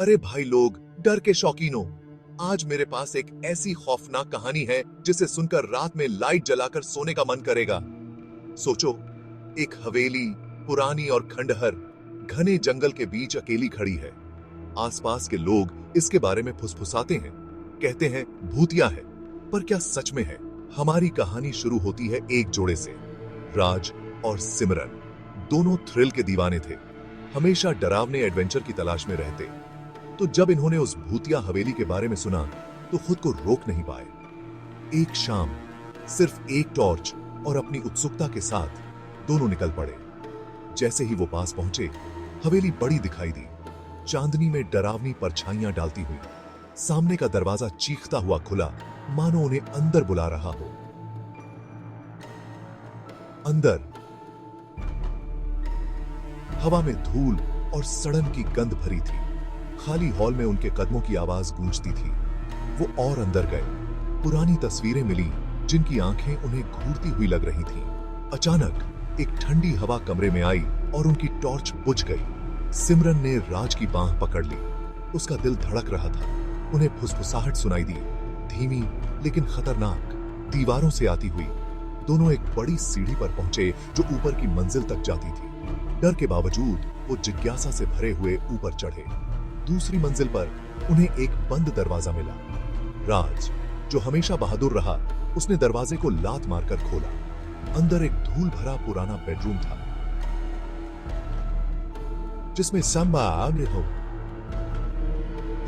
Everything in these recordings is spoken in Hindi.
अरे भाई लोग, डर के शौकीनों, आज मेरे पास एक ऐसी खौफनाक कहानी है जिसे सुनकर रात में लाइट जलाकर सोने का मन करेगा। सोचो, एक हवेली पुरानी और खंडहर घने जंगल के बीच अकेली खड़ी है। आसपास के लोग इसके बारे में फुसफुसाते हैं, कहते हैं भूतिया है, पर क्या सच में है? हमारी कहानी शुरू होती है एक जोड़े से। राज और सिमरन दोनों थ्रिल के दीवाने थे, हमेशा डरावने एडवेंचर की तलाश में रहते। तो जब इन्होंने उस भूतिया हवेली के बारे में सुना तो खुद को रोक नहीं पाए। एक शाम सिर्फ एक टॉर्च और अपनी उत्सुकता के साथ दोनों निकल पड़े। जैसे ही वो पास पहुंचे, हवेली बड़ी दिखाई दी, चांदनी में डरावनी परछाइयां डालती हुई। सामने का दरवाजा चीखता हुआ खुला, मानो उन्हें अंदर बुला रहा हो। अंदर हवा में धूल और सड़न की गंध भरी थी। खाली हॉल में उनके कदमों की आवाज गूंजती थी। वो और अंदर गए। पुरानी तस्वीरें मिली जिनकी आंखें उन्हें घूरती हुई लग रही थीं। अचानक एक ठंडी हवा कमरे में आई और उनकी टॉर्च बुझ गई। सिमरन ने राज की बांह पकड़ ली। उसका दिल धड़क रहा था। उन्हें फुसफुसाहट सुनाई दी, धीमी लेकिन खतरनाक, दीवारों से आती हुई। दोनों एक बड़ी सीढ़ी पर पहुंचे जो ऊपर की मंजिल तक जाती थी। डर के बावजूद वो जिज्ञासा से भरे हुए ऊपर चढ़े। दूसरी मंजिल पर उन्हें एक बंद दरवाजा मिला। राज, जो हमेशा बहादुर रहा, उसने दरवाजे को लात मारकर खोला। अंदर एक धूल भरा पुराना बेडरूम था, जिसमें सांबा आगे हो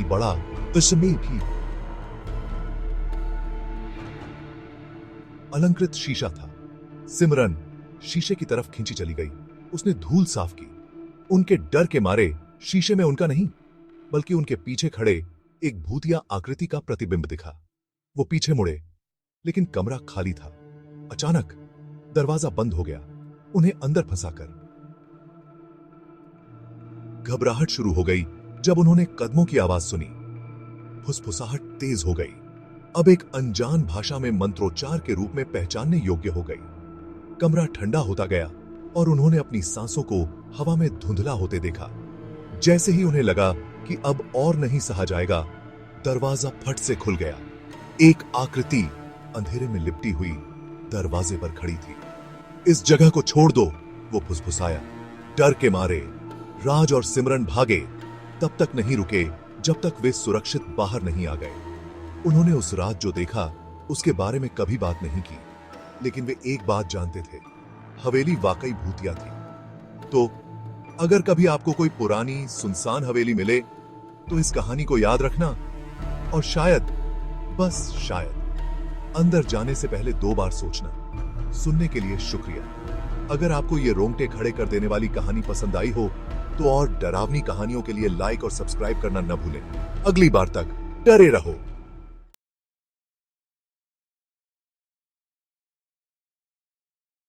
बड़ा तस्वीर भी अलंकृत शीशा था। सिमरन शीशे की तरफ खींची चली गई। उसने धूल साफ की। उनके डर के मारे शीशे में उनका नहीं, बल्कि उनके पीछे खड़े एक भूतिया आकृति का प्रतिबिंब दिखा। वो पीछे मुड़े, लेकिन कमरा खाली था। अचानक दरवाजा बंद हो गया, उन्हें अंदर फंसाकर। घबराहट शुरू हो गई जब उन्होंने कदमों की आवाज सुनी। फुसफुसाहट तेज हो गई, अब एक अनजान भाषा में मंत्रोच्चार के रूप में पहचानने योग्य हो गई। कमरा ठंडा होता गया और उन्होंने अपनी सांसों को हवा में धुंधला होते देखा। जैसे ही उन्हें लगा कि अब और नहीं सहा जाएगा, दरवाजा फट से खुल गया। एक आकृति अंधेरे में लिपटी हुई दरवाजे पर खड़ी थी। इस जगह को छोड़ दो, वो फुसफुसाया। डर के मारे राज और सिमरन भागे, तब तक नहीं रुके जब तक वे सुरक्षित बाहर नहीं आ गए। उन्होंने उस रात जो देखा उसके बारे में कभी बात नहीं की, लेकिन वे एक बात जानते थे, हवेली वाकई भूतिया थी। तो अगर कभी आपको कोई पुरानी सुनसान हवेली मिले तो इस कहानी को याद रखना, और शायद, बस शायद, अंदर जाने से पहले 2 बार सोचना। सुनने के लिए शुक्रिया। अगर आपको ये रोंगटे खड़े कर देने वाली कहानी पसंद आई हो तो और डरावनी कहानियों के लिए लाइक और सब्सक्राइब करना न भूलें। अगली बार तक डरे रहो।